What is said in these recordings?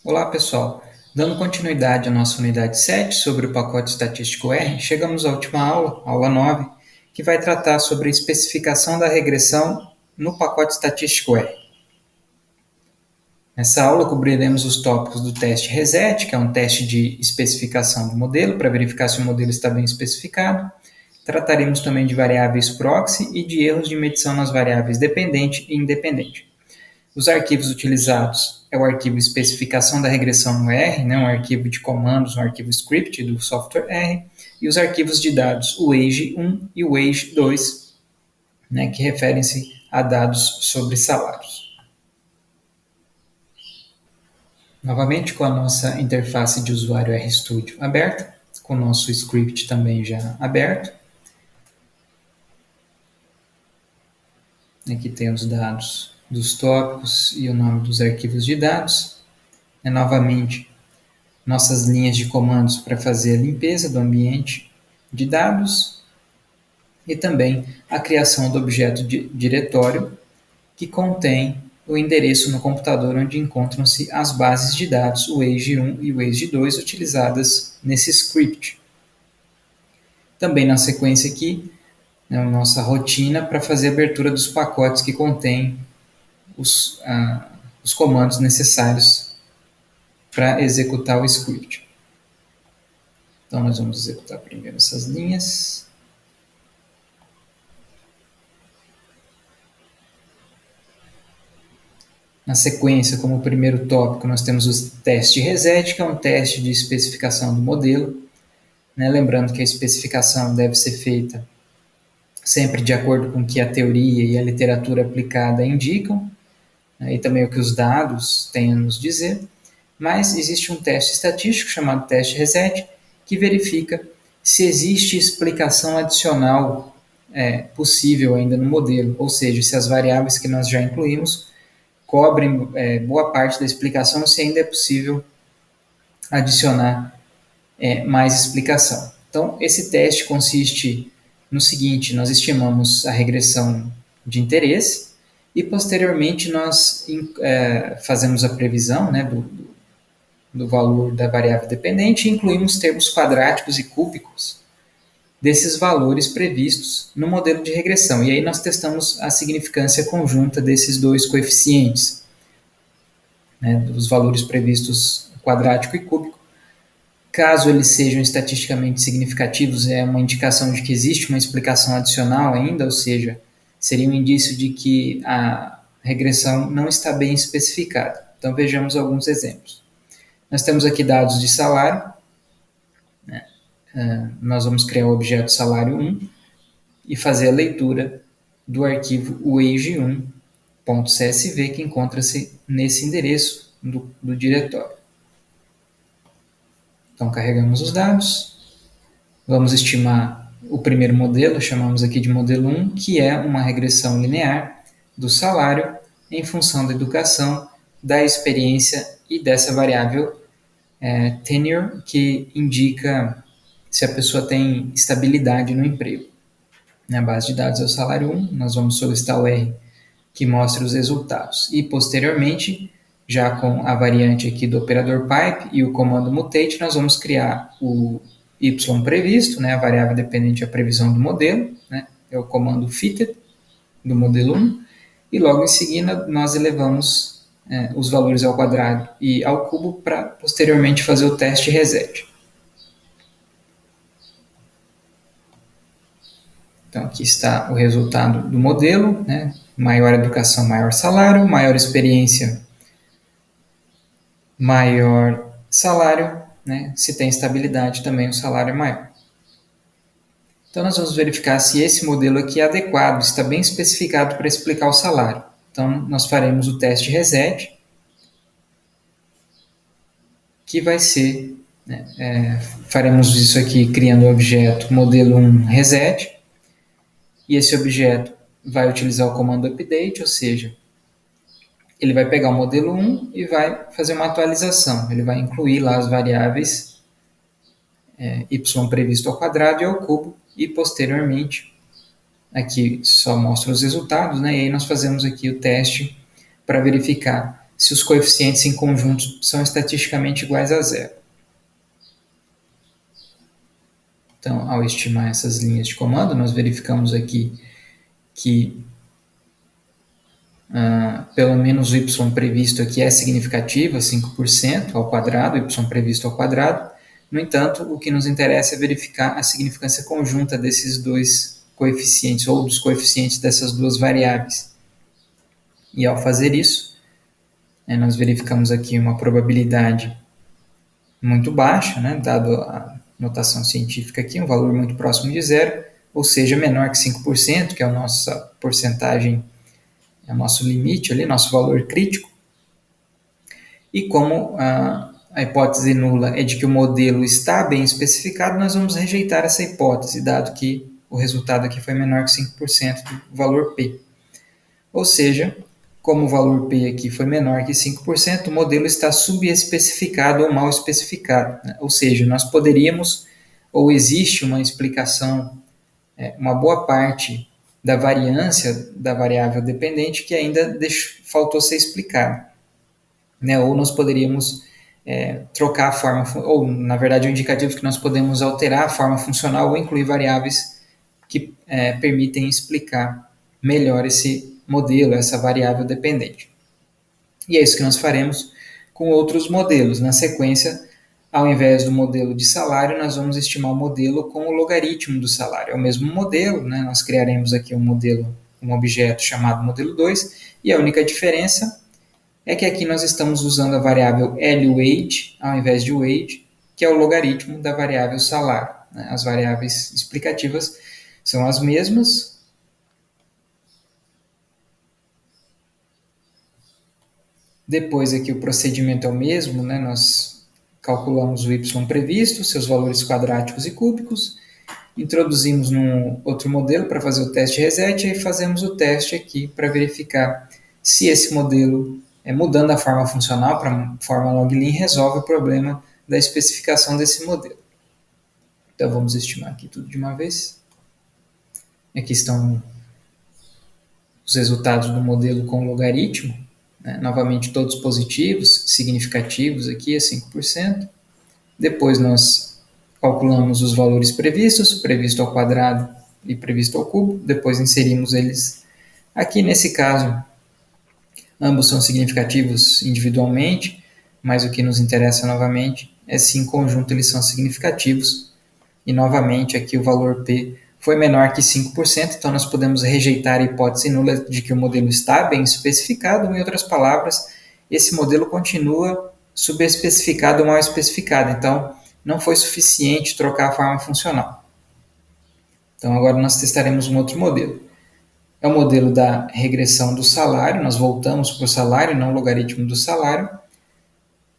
Olá, pessoal. Dando continuidade à nossa unidade 7 sobre o pacote estatístico R, chegamos à última aula, aula 9, que vai tratar sobre a especificação da regressão no pacote estatístico R. Nessa aula, cobriremos os tópicos do teste RESET, que é um teste de especificação do modelo, para verificar se o modelo está bem especificado. Trataremos também de variáveis proxy e de erros de medição nas variáveis dependente e independente. Os arquivos utilizados é o arquivo especificação da regressão no R, um arquivo de comandos, um arquivo script do software R, e os arquivos de dados, o age1 e o age2, que referem-se a dados sobre salários. Novamente com a nossa interface de usuário RStudio aberta, com o nosso script também já aberto. Aqui tem os dados dos tópicos e o nome dos arquivos de dados. Novamente, nossas linhas de comandos para fazer a limpeza do ambiente de dados e também a criação do objeto de diretório que contém o endereço no computador onde encontram-se as bases de dados, o age1 e o age2, utilizadas nesse script. Também na sequência aqui, a nossa rotina para fazer a abertura dos pacotes que contêm os comandos necessários para executar o script. Então, nós vamos executar primeiro essas linhas. Na sequência, como primeiro tópico, nós temos o teste RESET, que é um teste de especificação do modelo. Lembrando que a especificação deve ser feita sempre de acordo com o que a teoria e a literatura aplicada indicam, e também o que os dados têm a nos dizer. Mas existe um teste estatístico chamado teste RESET, que verifica se existe explicação adicional possível ainda no modelo, ou seja, se as variáveis que nós já incluímos cobrem boa parte da explicação, se ainda é possível adicionar mais explicação. Então, esse teste consiste no seguinte: nós estimamos a regressão de interesse e, posteriormente, nós fazemos a previsão do valor da variável dependente e incluímos termos quadráticos e cúbicos desses valores previstos no modelo de regressão. E aí nós testamos a significância conjunta desses dois coeficientes, dos valores previstos quadrático e cúbico. Caso eles sejam estatisticamente significativos, é uma indicação de que existe uma explicação adicional ainda, ou seja, seria um indício de que a regressão não está bem especificada. Então vejamos alguns exemplos. Nós temos aqui dados de salário. Nós vamos criar o objeto salário1 e fazer a leitura do arquivo wage1.csv, que encontra-se nesse endereço do diretório. Então, carregamos os dados, vamos estimar o primeiro modelo, chamamos aqui de modelo 1, que é uma regressão linear do salário em função da educação, da experiência e dessa variável tenure, que indica se a pessoa tem estabilidade no emprego. Na base de dados é o salário 1, nós vamos solicitar o R que mostre os resultados. E, posteriormente, já com a variante aqui do operador pipe e o comando mutate, nós vamos criar o y previsto, a variável dependente da previsão do modelo, é o comando fitted do modelo 1, e logo em seguida nós elevamos os valores ao quadrado e ao cubo para posteriormente fazer o teste reset. Então aqui está o resultado do modelo, maior educação, maior salário, maior experiência, maior salário, se tem estabilidade também o salário é maior. Então nós vamos verificar se esse modelo aqui é adequado, está bem especificado para explicar o salário. Então nós faremos o teste reset, que vai ser, faremos isso aqui criando o objeto modelo 1 reset, e esse objeto vai utilizar o comando update, ou seja, ele vai pegar o modelo 1 e vai fazer uma atualização. Ele vai incluir lá as variáveis y previsto ao quadrado e ao cubo, e posteriormente, aqui só mostra os resultados, e aí nós fazemos aqui o teste para verificar se os coeficientes em conjunto são estatisticamente iguais a zero. Então, ao estimar essas linhas de comando, nós verificamos aqui que pelo menos o y previsto aqui é significativo, 5% ao quadrado, y previsto ao quadrado. No entanto, o que nos interessa é verificar a significância conjunta desses dois coeficientes, ou dos coeficientes dessas duas variáveis. E ao fazer isso, nós verificamos aqui uma probabilidade muito baixa, dado a notação científica aqui, um valor muito próximo de zero, ou seja, menor que 5%, que é a nossa porcentagem, é o nosso limite ali, nosso valor crítico. E como a hipótese nula é de que o modelo está bem especificado, nós vamos rejeitar essa hipótese, dado que o resultado aqui foi menor que 5% do valor P. Ou seja, como o valor P aqui foi menor que 5%, o modelo está subespecificado ou mal especificado. Ou seja, nós poderíamos, ou existe uma explicação, uma boa parte da variância da variável dependente que ainda faltou ser explicada. Ou nós poderíamos trocar a forma, ou na verdade o indicativo que nós podemos alterar a forma funcional ou incluir variáveis que permitem explicar melhor esse modelo, essa variável dependente. E é isso que nós faremos com outros modelos. Na sequência, ao invés do modelo de salário, nós vamos estimar o modelo com o logaritmo do salário. É o mesmo modelo, nós criaremos aqui um modelo, um objeto chamado modelo 2, e a única diferença é que aqui nós estamos usando a variável LWage ao invés de wage, que é o logaritmo da variável salário. As variáveis explicativas são as mesmas. Depois aqui o procedimento é o mesmo, nós calculamos o y previsto, seus valores quadráticos e cúbicos, introduzimos num outro modelo para fazer o teste reset e fazemos o teste aqui para verificar se esse modelo, mudando a forma funcional para a forma log-lin, resolve o problema da especificação desse modelo. Então vamos estimar aqui tudo de uma vez. Aqui estão os resultados do modelo com logaritmo. Novamente todos positivos, significativos aqui é 5%. Depois nós calculamos os valores previstos, previsto ao quadrado e previsto ao cubo. Depois inserimos eles aqui. Nesse caso, ambos são significativos individualmente, mas o que nos interessa novamente é se em conjunto eles são significativos. E novamente aqui o valor P foi menor que 5%, então nós podemos rejeitar a hipótese nula de que o modelo está bem especificado. Em outras palavras, esse modelo continua subespecificado ou mal especificado, então não foi suficiente trocar a forma funcional. Então agora nós testaremos um outro modelo. É o modelo da regressão do salário, nós voltamos para o salário, não o logaritmo do salário,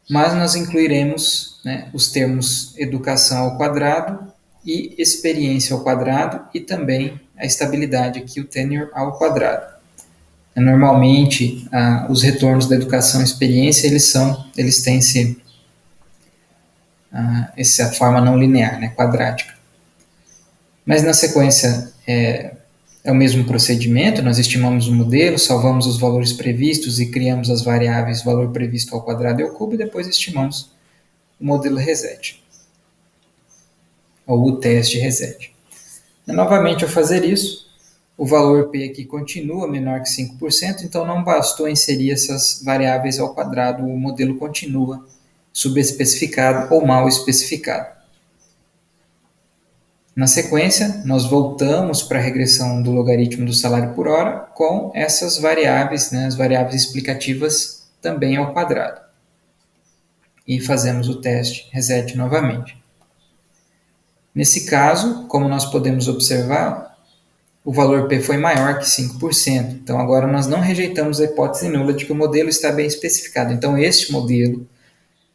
mas nós incluiremos os termos educação ao quadrado e experiência ao quadrado e também a estabilidade aqui, o tenure ao quadrado. Normalmente, os retornos da educação e experiência, eles têm essa forma não linear, quadrática. Mas na sequência é o mesmo procedimento, nós estimamos o modelo, salvamos os valores previstos e criamos as variáveis valor previsto ao quadrado e ao cubo e depois estimamos o modelo reset, ou o teste reset. Novamente, ao fazer isso, o valor P aqui continua menor que 5%, então não bastou inserir essas variáveis ao quadrado, o modelo continua subespecificado ou mal especificado. Na sequência, nós voltamos para a regressão do logaritmo do salário por hora com essas variáveis, as variáveis explicativas também ao quadrado. E fazemos o teste reset novamente. Nesse caso, como nós podemos observar, o valor P foi maior que 5%. Então agora nós não rejeitamos a hipótese nula de que o modelo está bem especificado. Então este modelo,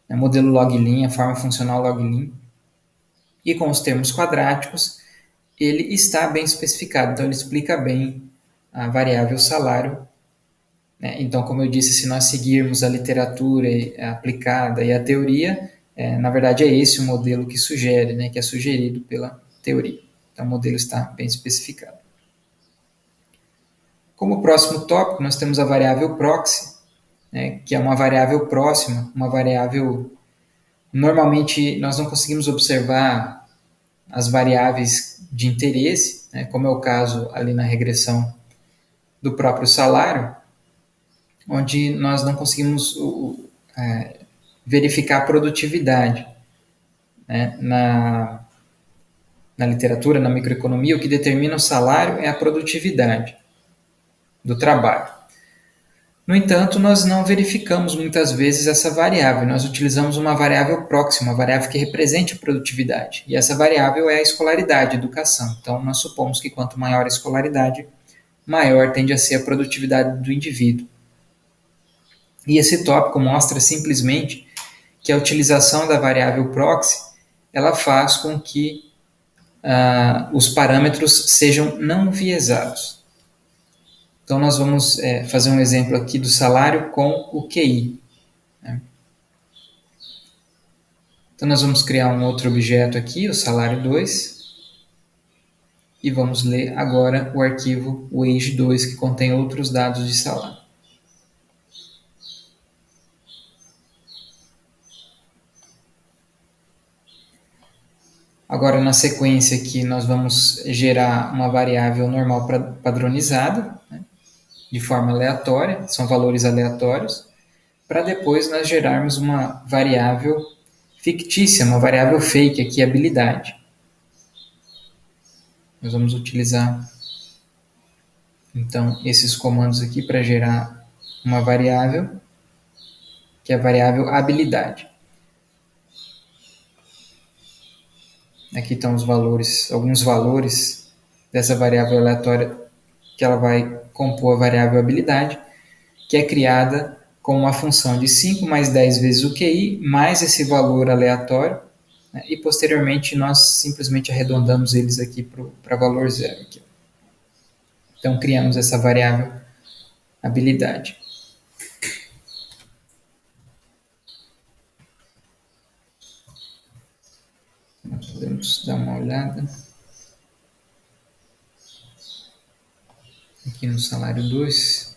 modelo log-lin, a forma funcional log-lin, e com os termos quadráticos, ele está bem especificado. Então ele explica bem a variável salário. Então, como eu disse, se nós seguirmos a literatura aplicada e a teoria, na verdade é esse o modelo que sugere, que é sugerido pela teoria. Então o modelo está bem especificado. Como próximo tópico, nós temos a variável proxy. né, que é uma variável próxima, uma variável... Normalmente, nós não conseguimos observar as variáveis de interesse, né, como é o caso ali na regressão do próprio salário, onde nós não conseguimos verificar a produtividade. Né? Na literatura, na microeconomia, o que determina o salário é a produtividade do trabalho. No entanto, nós não verificamos muitas vezes essa variável, nós utilizamos uma variável próxima, uma variável que represente a produtividade. E essa variável é a escolaridade, a educação. Então, nós supomos que quanto maior a escolaridade, maior tende a ser a produtividade do indivíduo. E esse tópico mostra simplesmente que a utilização da variável proxy ela faz com que os parâmetros sejam não viesados. Então, nós vamos fazer um exemplo aqui do salário com o QI. Né? Então, nós vamos criar um outro objeto aqui, o salário 2, e vamos ler agora o arquivo wage2, que contém outros dados de salário. Agora, na sequência aqui, nós vamos gerar uma variável normal padronizada, né, de forma aleatória, são valores aleatórios, para depois nós gerarmos uma variável fictícia, uma variável fake aqui, habilidade. Nós vamos utilizar, então, esses comandos aqui para gerar uma variável, que é a variável habilidade. Aqui estão os valores, alguns valores dessa variável aleatória que ela vai compor a variável habilidade, que é criada com uma função de 5 mais 10 vezes o QI, mais esse valor aleatório, né, e posteriormente nós simplesmente arredondamos eles aqui para valor zero. Aqui. Então criamos essa variável habilidade. Nós podemos dar uma olhada aqui no salário 2.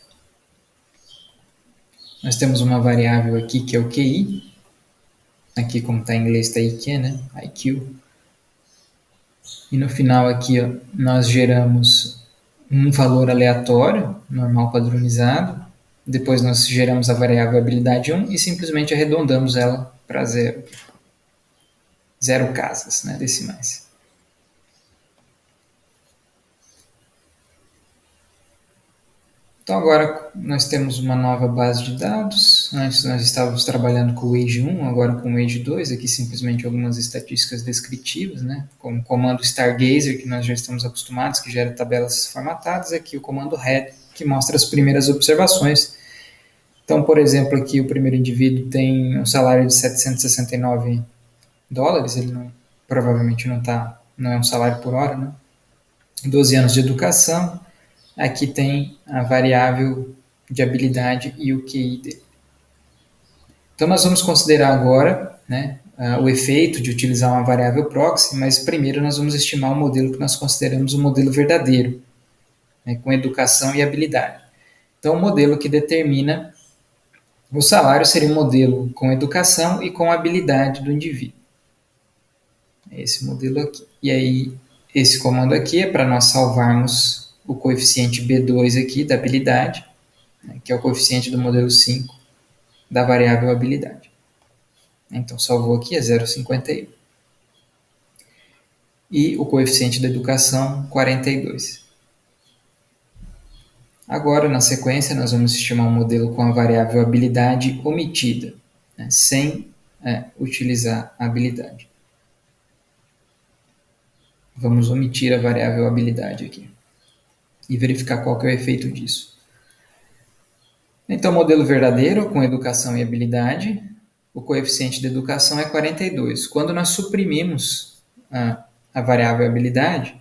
Nós temos uma variável aqui que é o QI. Aqui, como está em inglês, está IQ, né? IQ. E no final aqui, ó, nós geramos um valor aleatório, normal padronizado. Depois nós geramos a variável habilidade 1 e simplesmente arredondamos ela para zero. Zero casas, né, decimais. Então agora nós temos uma nova base de dados. Antes nós estávamos trabalhando com o Wage 1, agora com o Wage 2. Aqui simplesmente algumas estatísticas descritivas, né? Como o comando Stargazer, que nós já estamos acostumados, que gera tabelas formatadas. Aqui o comando Head, que mostra as primeiras observações. Então, por exemplo, aqui o primeiro indivíduo tem um salário de $769. Ele não, provavelmente não é um salário por hora, né? 12 anos de educação. Aqui tem a variável de habilidade e o QI dele. Então, nós vamos considerar agora, né, o efeito de utilizar uma variável proxy, mas primeiro nós vamos estimar um modelo que nós consideramos um modelo verdadeiro, né, com educação e habilidade. Então, o modelo que determina o salário seria um modelo com educação e com habilidade do indivíduo. Esse modelo aqui. E aí, esse comando aqui é para nós salvarmos o coeficiente B2 aqui da habilidade, né, que é o coeficiente do modelo 5 da variável habilidade. Então, salvou aqui, é 0,51. E o coeficiente da educação, 42. Agora, na sequência, nós vamos estimar um modelo com a variável habilidade omitida, né, sem utilizar a habilidade. Vamos omitir a variável habilidade aqui e verificar qual que é o efeito disso. Então, modelo verdadeiro com educação e habilidade, o coeficiente de educação é 42. Quando nós suprimimos a variável habilidade,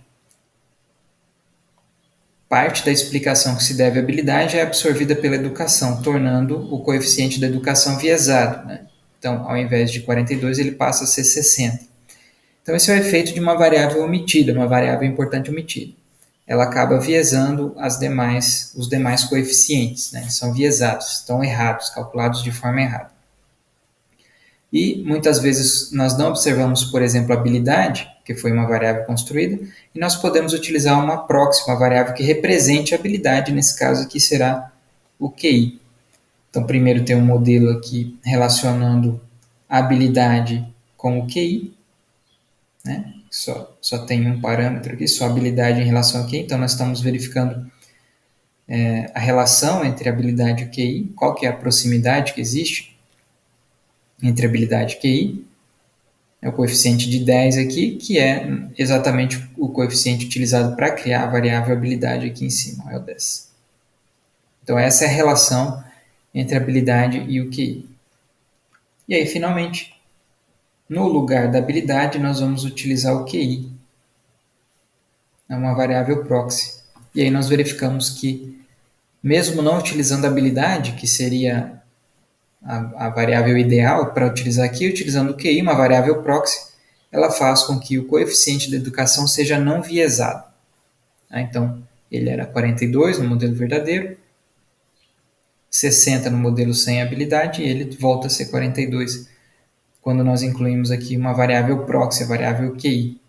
parte da explicação que se deve à habilidade é absorvida pela educação, tornando o coeficiente da educação viesado. Né? Então, ao invés de 42, ele passa a ser 60. Então, esse é o efeito de uma variável omitida, uma variável importante omitida. ela acaba viesando os demais coeficientes, né? São viesados, estão errados, calculados de forma errada. E muitas vezes nós não observamos, por exemplo, a habilidade, que foi uma variável construída, e nós podemos utilizar uma proxy, uma variável que represente a habilidade, nesse caso aqui será o QI. Então, primeiro tem um modelo aqui relacionando a habilidade com o QI, né? Só tem um parâmetro aqui, só habilidade em relação ao QI, então nós estamos verificando a relação entre a habilidade e o QI, qual que é a proximidade que existe entre habilidade e QI. É o coeficiente de 10 aqui, que é exatamente o coeficiente utilizado para criar a variável habilidade aqui em cima, é o 10. Então essa é a relação entre a habilidade e o QI. E aí, finalmente, no lugar da habilidade, nós vamos utilizar o QI, é uma variável proxy. E aí nós verificamos que, mesmo não utilizando a habilidade, que seria a variável ideal para utilizar aqui, utilizando o QI, uma variável proxy, ela faz com que o coeficiente da educação seja não viesado. Então, ele era 42 no modelo verdadeiro, 60 no modelo sem habilidade, e ele volta a ser 42 quando nós incluímos aqui uma variável proxy, a variável QI.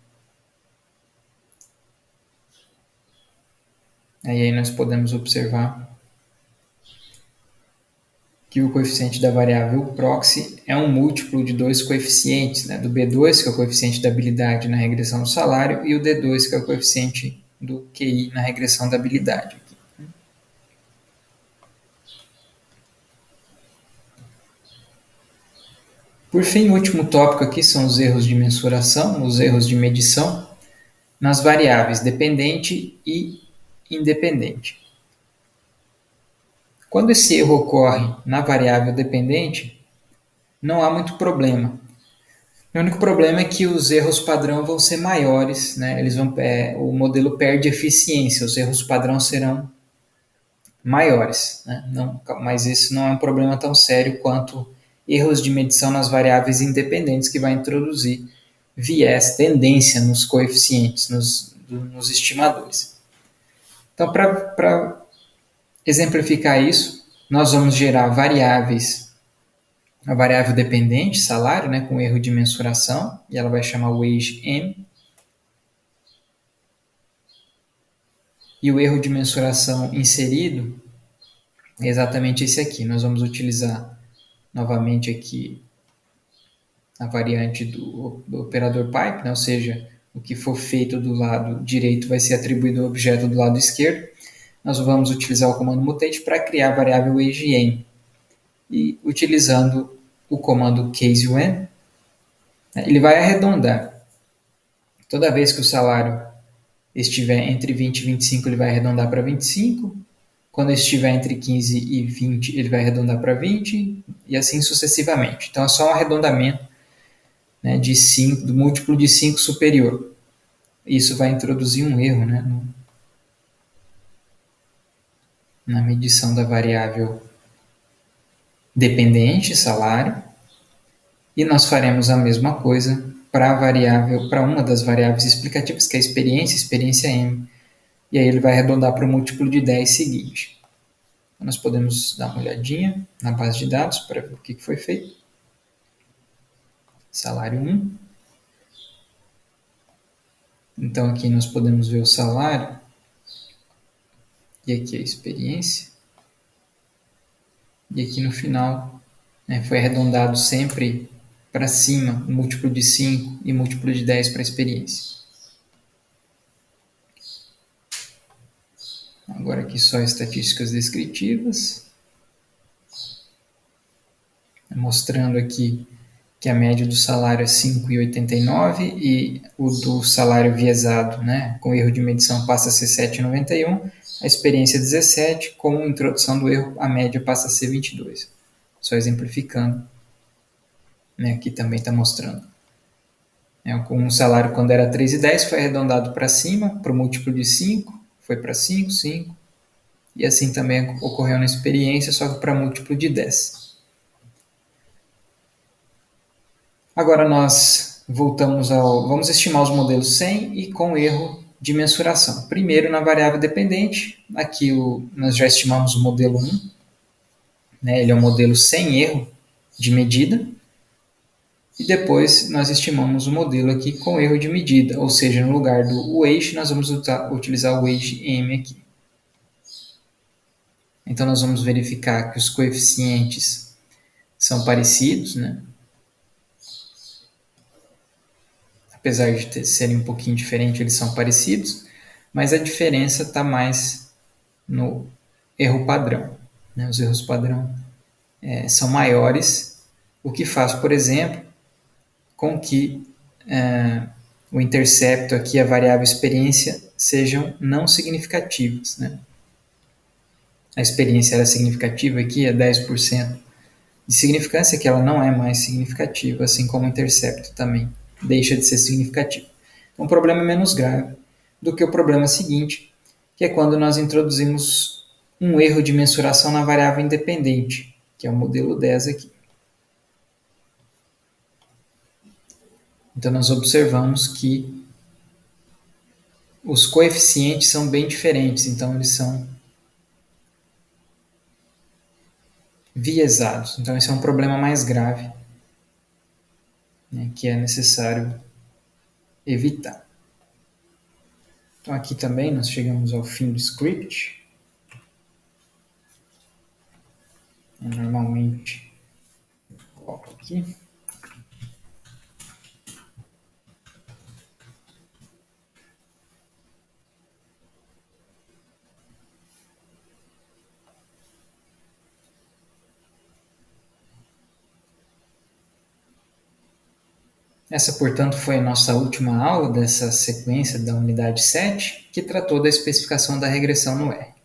Aí nós podemos observar que o coeficiente da variável proxy é um múltiplo de dois coeficientes, né? Do B2, que é o coeficiente da habilidade na regressão do salário, e o D2, que é o coeficiente do QI na regressão da habilidade. Por fim, o último tópico aqui são os erros de mensuração, os erros de medição, nas variáveis dependente e independente. Quando esse erro ocorre na variável dependente, não há muito problema. O único problema é que os erros padrão vão ser maiores, né? O modelo perde eficiência, os erros padrão serão maiores, né? Mas isso não é um problema tão sério quanto erros de medição nas variáveis independentes, que vai introduzir viés, tendência nos coeficientes, nos estimadores. Então, para exemplificar isso, nós vamos gerar variáveis, a variável dependente, salário, né, com erro de mensuração, e ela vai chamar wage M. E o erro de mensuração inserido é exatamente esse aqui. Nós vamos utilizar novamente aqui a variante do operador pipe, né, ou seja, o que for feito do lado direito vai ser atribuído ao objeto do lado esquerdo. Nós vamos utilizar o comando mutate para criar a variável wageM. E utilizando o comando casewhen, ele vai arredondar. Toda vez que o salário estiver entre 20 e 25, ele vai arredondar para 25. Quando estiver entre 15 e 20, ele vai arredondar para 20, e assim sucessivamente. Então é só um arredondamento, né, de 5, do múltiplo de 5 superior. Isso vai introduzir um erro, né, na medição da variável dependente, salário, e nós faremos a mesma coisa para uma das variáveis explicativas, que é a experiência M, e aí ele vai arredondar para o múltiplo de 10 seguinte. Então, nós podemos dar uma olhadinha na base de dados para ver o que foi feito. Salário 1. Então aqui nós podemos ver o salário, e aqui a experiência, e aqui no final, né, foi arredondado sempre para cima, múltiplo de 5 e múltiplo de 10 para a experiência. Agora aqui só estatísticas descritivas, mostrando aqui que a média do salário é 5,89 e o do salário viesado, né, com erro de medição, passa a ser 7,91, a experiência 17, com introdução do erro, a média passa a ser 22. Só exemplificando, né, aqui também está mostrando. Com um salário, quando era 3,10, foi arredondado para cima, para o múltiplo de 5, foi para 5, 5, e assim também ocorreu na experiência, só que para múltiplo de 10. Agora nós vamos estimar os modelos sem e com erro de mensuração. Primeiro, na variável dependente, aqui nós já estimamos o modelo 1, né? Ele é um modelo sem erro de medida, e depois nós estimamos o modelo aqui com erro de medida, ou seja, no lugar do weight, nós vamos utilizar o weight M aqui. Então, nós vamos verificar que os coeficientes são parecidos, né? Apesar de serem um pouquinho diferentes, eles são parecidos, mas a diferença está mais no erro padrão, né? Os erros padrão são maiores, o que faz, por exemplo, com que o intercepto aqui, a variável experiência, sejam não significativas, né? A experiência era significativa aqui, é 10% de significância, que ela não é mais significativa, assim como o intercepto também deixa de ser significativo. Então, o problema é menos grave do que o problema seguinte, que é quando nós introduzimos um erro de mensuração na variável independente, que é o modelo 10 aqui. Então, nós observamos que os coeficientes são bem diferentes, então eles são viesados. Então, esse é um problema mais grave, né, que é necessário evitar. Então, aqui também nós chegamos ao fim do script. Normalmente, coloco aqui. Essa, portanto, foi a nossa última aula dessa sequência da unidade 7, que tratou da especificação da regressão no R.